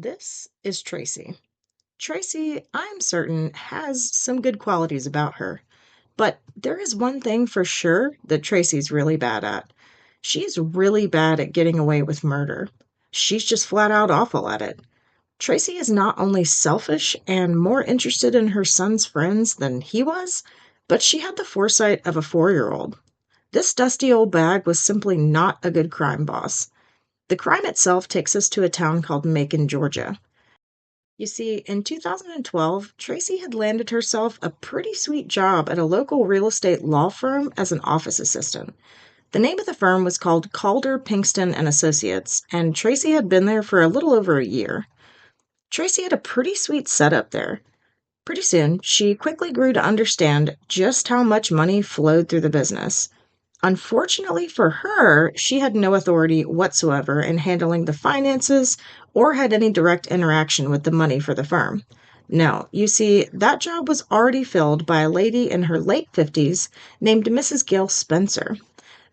This is Tracy. Tracy, I'm certain, has some good qualities about her. But there is one thing for sure that Tracy's really bad at. She's really bad at getting away with murder. She's just flat out awful at it. Tracy is not only selfish and more interested in her son's friends than he was, but she had the foresight of a 4-year-old. This dusty old bag was simply not a good crime boss. The crime itself takes us to a town called Macon, Georgia. You see, in 2012, Tracy had landed herself a pretty sweet job at a local real estate law firm as an office assistant. The name of the firm was called Calder, Pinkston and Associates, and Tracy had been there for a little over a year. Tracy had a pretty sweet setup there. Pretty soon, she quickly grew to understand just how much money flowed through the business. Unfortunately for her, she had no authority whatsoever in handling the finances or had any direct interaction with the money for the firm. No, you see, that job was already filled by a lady in her late 50s named Mrs. Gail Spencer.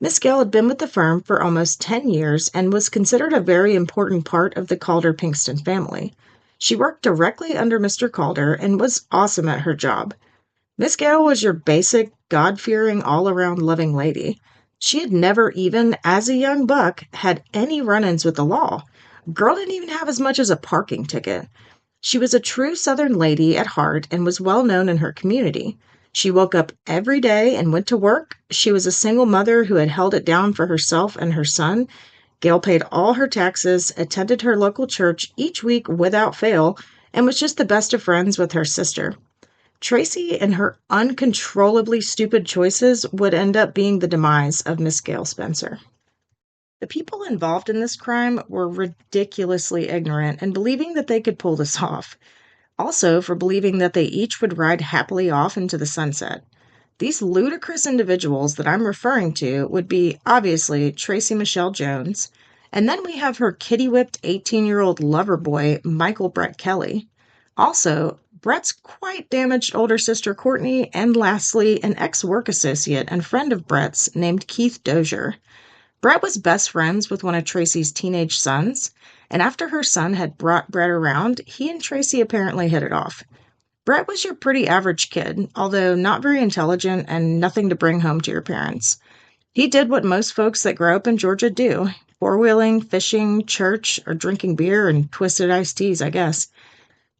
Miss Gail had been with the firm for almost 10 years and was considered a very important part of the Calder Pinkston family. She worked directly under Mr. Calder and was awesome at her job. Miss Gale was your basic, God-fearing, all-around loving lady. She had never even, as a young buck, had any run-ins with the law. Girl didn't even have as much as a parking ticket. She was a true Southern lady at heart and was well known in her community. She woke up every day and went to work. She was a single mother who had held it down for herself and her son. Gail paid all her taxes, attended her local church each week without fail, and was just the best of friends with her sister. Tracy and her uncontrollably stupid choices would end up being the demise of Miss Gail Spencer. The people involved in this crime were ridiculously ignorant and believing that they could pull this off. Also, for believing that they each would ride happily off into the sunset. These ludicrous individuals that I'm referring to would be, obviously, Tracy Michelle Jones, and then we have her kitty-whipped 18-year-old lover boy, Michael Brett Kelly. Also, Brett's quite damaged older sister Courtney, and lastly, an ex-work associate and friend of Brett's named Keith Dozier. Brett was best friends with one of Tracy's teenage sons, and after her son had brought Brett around, he and Tracy apparently hit it off. Brett was your pretty average kid, although not very intelligent and nothing to bring home to your parents. He did what most folks that grow up in Georgia do: four-wheeling, fishing, church, or drinking beer and twisted iced teas, I guess.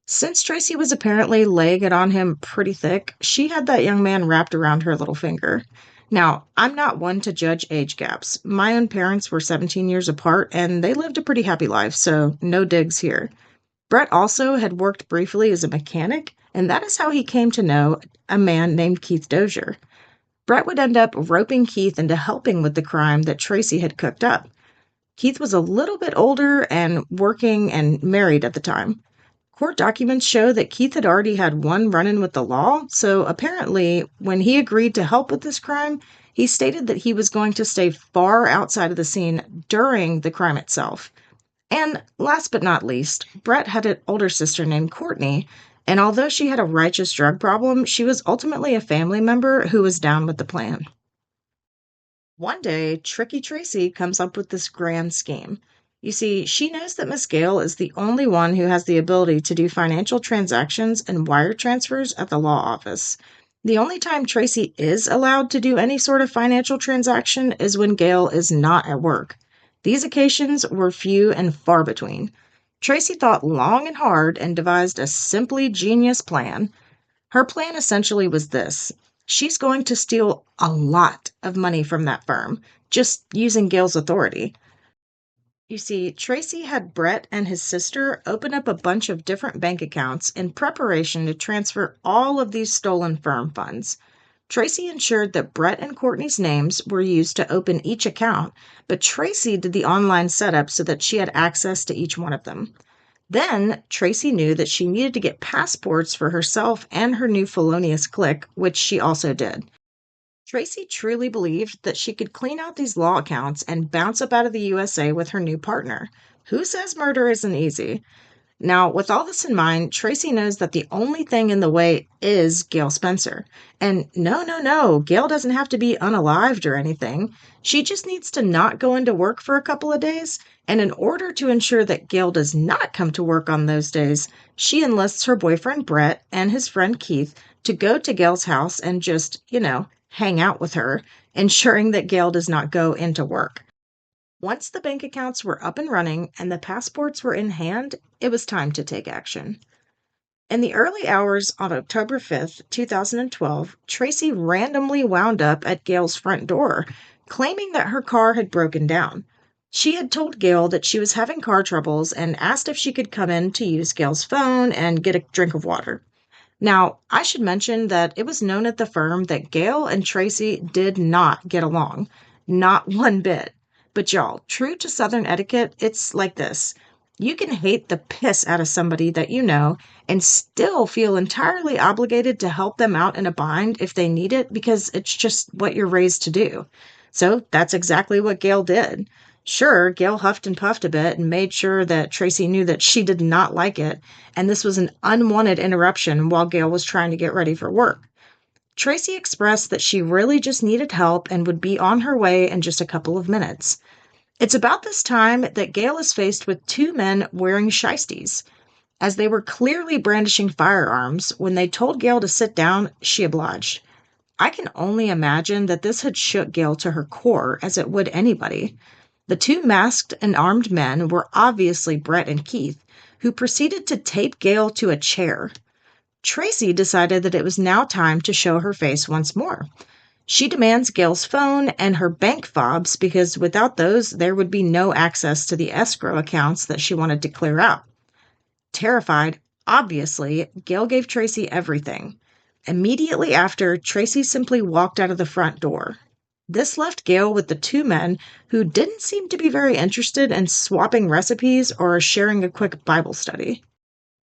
Since Tracy was apparently laying it on him pretty thick, she had that young man wrapped around her little finger. Now, I'm not one to judge age gaps. My own parents were 17 years apart, and they lived a pretty happy life, so no digs here. Brett also had worked briefly as a mechanic, and that is how he came to know a man named Keith Dozier. Brett would end up roping Keith into helping with the crime that Tracy had cooked up. Keith was a little bit older and working and married at the time. Court documents show that Keith had already had one run-in with the law, so apparently, when he agreed to help with this crime, he stated that he was going to stay far outside of the scene during the crime itself. And last but not least, Brett had an older sister named Courtney, and although she had a righteous drug problem, she was ultimately a family member who was down with the plan. One day, Tricky Tracy comes up with this grand scheme. You see, she knows that Miss Gale is the only one who has the ability to do financial transactions and wire transfers at the law office. The only time Tracy is allowed to do any sort of financial transaction is when Gale is not at work. These occasions were few and far between. Tracy thought long and hard and devised a simply genius plan. Her plan essentially was this: she's going to steal a lot of money from that firm, just using Gail's authority. You see, Tracy had Brett and his sister open up a bunch of different bank accounts in preparation to transfer all of these stolen firm funds. Tracy ensured that Brett and Courtney's names were used to open each account, but Tracy did the online setup so that she had access to each one of them. Then, Tracy knew that she needed to get passports for herself and her new felonious clique, which she also did. Tracy truly believed that she could clean out these law accounts and bounce up out of the USA with her new partner. Who says murder isn't easy? Now, with all this in mind, Tracy knows that the only thing in the way is Gail Spencer. And no, no, no, Gail doesn't have to be unalived or anything. She just needs to not go into work for a couple of days. And in order to ensure that Gail does not come to work on those days, she enlists her boyfriend Brett and his friend Keith to go to Gail's house and just, hang out with her, ensuring that Gail does not go into work. Once the bank accounts were up and running and the passports were in hand, it was time to take action. In the early hours on October 5th, 2012, Tracy randomly wound up at Gail's front door, claiming that her car had broken down. She had told Gail that she was having car troubles and asked if she could come in to use Gail's phone and get a drink of water. Now, I should mention that it was known at the firm that Gail and Tracy did not get along. Not one bit. But y'all, true to Southern etiquette, it's like this. You can hate the piss out of somebody that you know and still feel entirely obligated to help them out in a bind if they need it because it's just what you're raised to do. So that's exactly what Gail did. Sure, Gail huffed and puffed a bit and made sure that Tracy knew that she did not like it, and this was an unwanted interruption while Gail was trying to get ready for work. Tracy expressed that she really just needed help and would be on her way in just a couple of minutes. It's about this time that Gail is faced with two men wearing shiesties. As they were clearly brandishing firearms, when they told Gail to sit down, she obliged. I can only imagine that this had shook Gail to her core, as it would anybody. The two masked and armed men were obviously Brett and Keith, who proceeded to tape Gail to a chair. Tracy decided that it was now time to show her face once more. She demands Gail's phone and her bank fobs because without those, there would be no access to the escrow accounts that she wanted to clear out. Terrified, obviously, Gail gave Tracy everything. Immediately after, Tracy simply walked out of the front door. This left Gail with the two men who didn't seem to be very interested in swapping recipes or sharing a quick Bible study.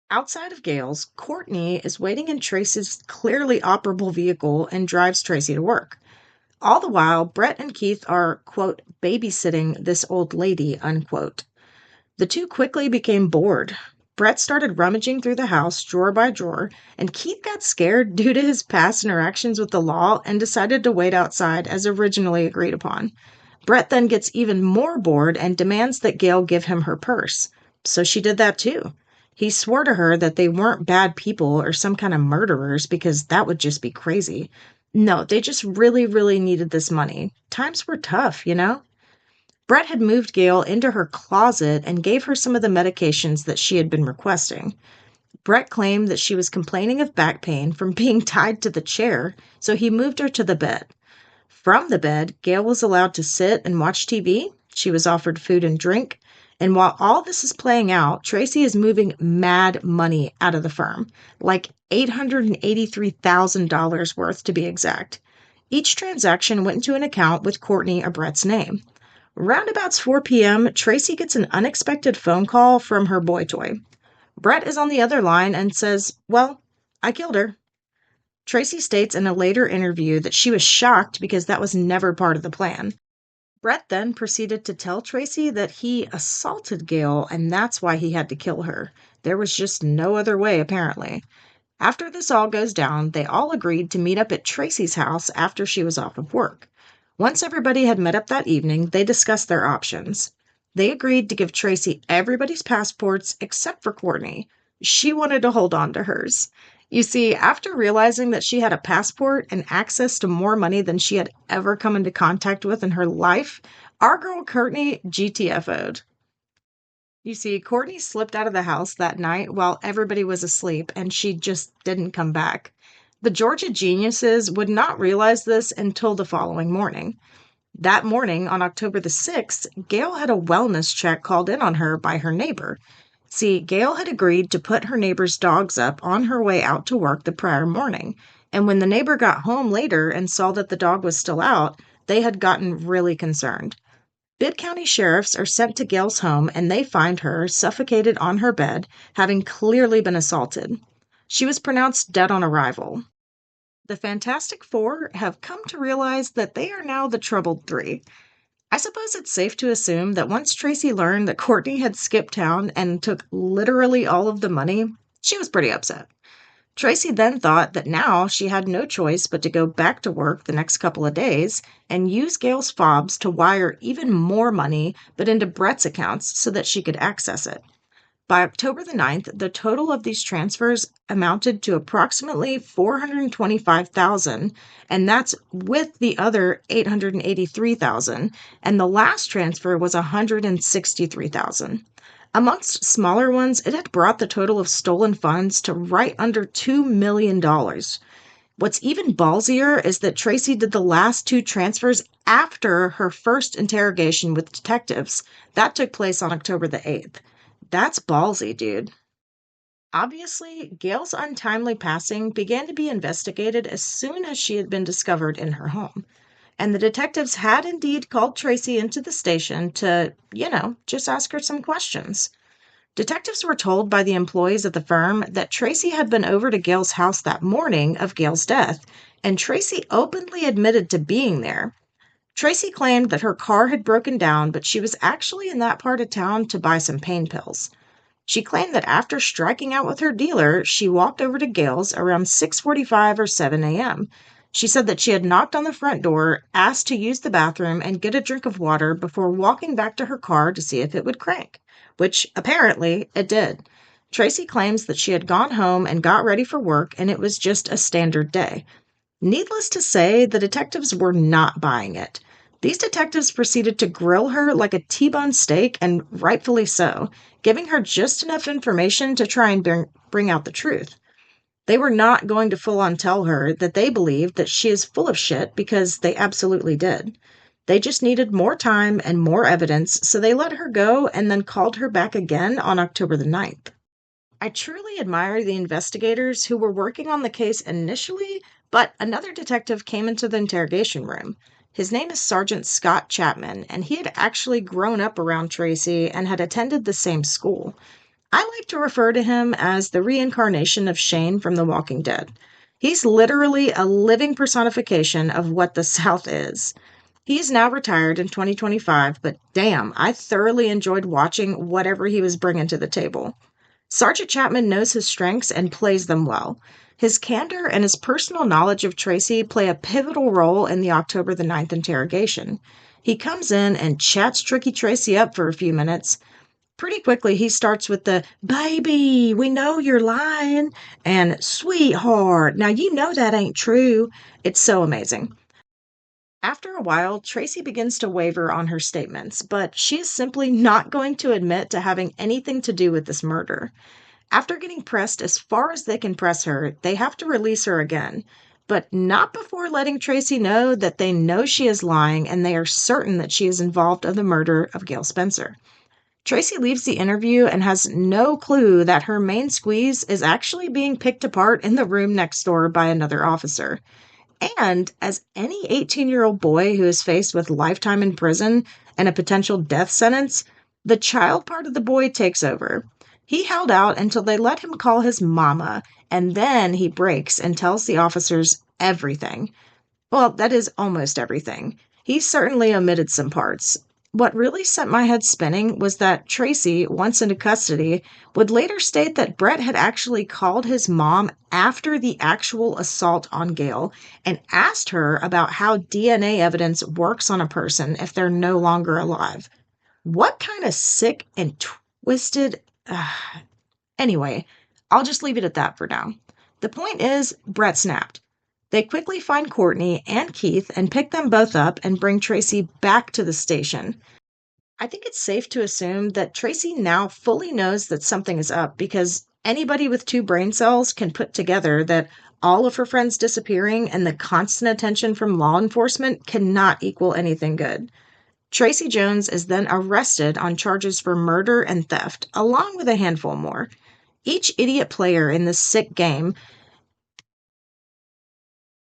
Outside of Gail's, Courtney is waiting in Tracy's clearly operable vehicle and drives Tracy to work. All the while, Brett and Keith are, quote, babysitting this old lady, unquote. The two quickly became bored. Brett started rummaging through the house, drawer by drawer, and Keith got scared due to his past interactions with the law and decided to wait outside as originally agreed upon. Brett then gets even more bored and demands that Gail give him her purse. So she did that too. He swore to her that they weren't bad people or some kind of murderers because that would just be crazy. No, they just really, really needed this money. Times were tough, you know? Brett had moved Gail into her closet and gave her some of the medications that she had been requesting. Brett claimed that she was complaining of back pain from being tied to the chair, so he moved her to the bed. From the bed, Gail was allowed to sit and watch TV. She was offered food and drink. And while all this is playing out, Tracy is moving mad money out of the firm, like $883,000 worth to be exact. Each transaction went into an account with Courtney or Brett's name. Roundabouts 4 p.m., Tracy gets an unexpected phone call from her boy toy. Brett is on the other line and says, "Well, I killed her." Tracy states in a later interview that she was shocked because that was never part of the plan. Brett then proceeded to tell Tracy that he assaulted Gail and that's why he had to kill her. There was just no other way, apparently. After this all goes down, they all agreed to meet up at Tracy's house after she was off of work. Once everybody had met up that evening, they discussed their options. They agreed to give Tracy everybody's passports except for Courtney. She wanted to hold on to hers. You see, after realizing that she had a passport and access to more money than she had ever come into contact with in her life, our girl Courtney GTFO'd. You see, Courtney slipped out of the house that night while everybody was asleep, and she just didn't come back. The Georgia geniuses would not realize this until the following morning. That morning, on October the 6th, Gail had a wellness check called in on her by her neighbor. See, Gail had agreed to put her neighbor's dogs up on her way out to work the prior morning, and when the neighbor got home later and saw that the dog was still out, they had gotten really concerned. Bibb County sheriffs are sent to Gail's home and they find her suffocated on her bed, having clearly been assaulted. She was pronounced dead on arrival. The Fantastic Four have come to realize that they are now the Troubled Three. I suppose it's safe to assume that once Tracy learned that Courtney had skipped town and took literally all of the money, she was pretty upset. Tracy then thought that now she had no choice but to go back to work the next couple of days and use Gail's fobs to wire even more money, but into Brett's accounts so that she could access it. By October the 9th, the total of these transfers amounted to approximately 425,000, and that's with the other 883,000, and the last transfer was 163,000. Amongst smaller ones, it had brought the total of stolen funds to right under $2 million. What's even ballsier is that Tracy did the last two transfers after her first interrogation with detectives. That took place on October the 8th. That's ballsy, dude. Obviously, Gail's untimely passing began to be investigated as soon as she had been discovered in her home. And the detectives had indeed called Tracy into the station to, just ask her some questions. Detectives were told by the employees of the firm that Tracy had been over to Gail's house that morning of Gail's death, and Tracy openly admitted to being there. Tracy claimed that her car had broken down, but she was actually in that part of town to buy some pain pills. She claimed that after striking out with her dealer, she walked over to Gail's around 6:45 or 7 a.m. She said that she had knocked on the front door, asked to use the bathroom and get a drink of water before walking back to her car to see if it would crank, which apparently it did. Tracy claims that she had gone home and got ready for work and it was just a standard day. Needless to say, the detectives were not buying it. These detectives proceeded to grill her like a T-bone steak, and rightfully so, giving her just enough information to try and bring out the truth. They were not going to full on tell her that they believed that she is full of shit because they absolutely did. They just needed more time and more evidence, so they let her go and then called her back again on October the 9th. I truly admire the investigators who were working on the case initially, but another detective came into the interrogation room. His name is Sergeant Scott Chapman, and he had actually grown up around Tracy and had attended the same school. I like to refer to him as the reincarnation of Shane from The Walking Dead. He's literally a living personification of what the South is. He is now retired in 2025, but damn, I thoroughly enjoyed watching whatever he was bringing to the table. Sergeant Chapman knows his strengths and plays them well. His candor and his personal knowledge of Tracy play a pivotal role in the October the 9th interrogation. He comes in and chats Tricky Tracy up for a few minutes. Pretty quickly, he starts with the, "Baby, we know you're lying," and "Sweetheart, now you know that ain't true." It's so amazing. After a while, Tracy begins to waver on her statements, but she is simply not going to admit to having anything to do with this murder. After getting pressed as far as they can press her, they have to release her again, but not before letting Tracy know that they know she is lying and they are certain that she is involved in the murder of Gail Spencer. Tracy leaves the interview and has no clue that her main squeeze is actually being picked apart in the room next door by another officer. And as any 18-year-old boy who is faced with lifetime in prison and a potential death sentence, the child part of the boy takes over. He held out until they let him call his mama, and then he breaks and tells the officers everything. Well, that is almost everything. He certainly omitted some parts. What really sent my head spinning was that Tracy, once into custody, would later state that Brett had actually called his mom after the actual assault on Gail and asked her about how DNA evidence works on a person if they're no longer alive. What kind of sick and twisted... Anyway, I'll just leave it at that for now. The point is, Brett snapped. They quickly find Courtney and Keith and pick them both up and bring Tracy back to the station. I think it's safe to assume that Tracy now fully knows that something is up because anybody with two brain cells can put together that all of her friends disappearing and the constant attention from law enforcement cannot equal anything good. Tracy Jones is then arrested on charges for murder and theft, along with a handful more. Each idiot player in this sick game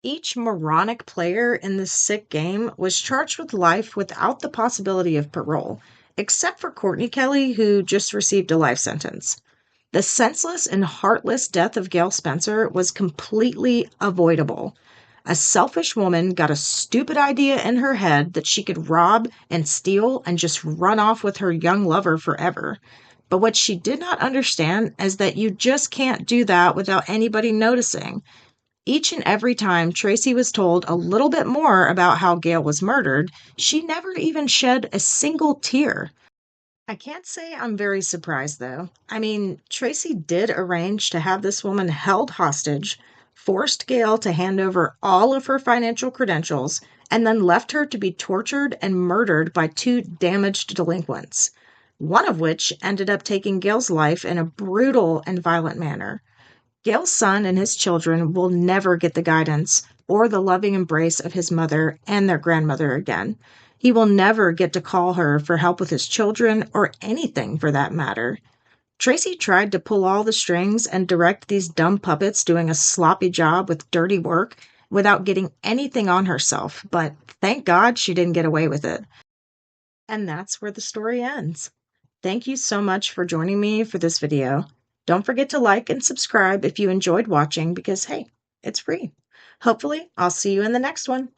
Each moronic player in this sick game was charged with life without the possibility of parole, except for Courtney Kelly, who just received a life sentence. The senseless and heartless death of Gail Spencer was completely avoidable. A selfish woman got a stupid idea in her head that she could rob and steal and just run off with her young lover forever. But what she did not understand is that you just can't do that without anybody noticing. Each and every time Tracy was told a little bit more about how Gail was murdered, she never even shed a single tear. I can't say I'm very surprised, though. I mean, Tracy did arrange to have this woman held hostage, forced Gail to hand over all of her financial credentials, and then left her to be tortured and murdered by two damaged delinquents, one of which ended up taking Gail's life in a brutal and violent manner. Gail's son and his children will never get the guidance or the loving embrace of his mother and their grandmother again. He will never get to call her for help with his children or anything for that matter. Tracy tried to pull all the strings and direct these dumb puppets doing a sloppy job with dirty work without getting anything on herself, but thank God she didn't get away with it. And that's where the story ends. Thank you so much for joining me for this video. Don't forget to like and subscribe if you enjoyed watching because, hey, it's free. Hopefully, I'll see you in the next one.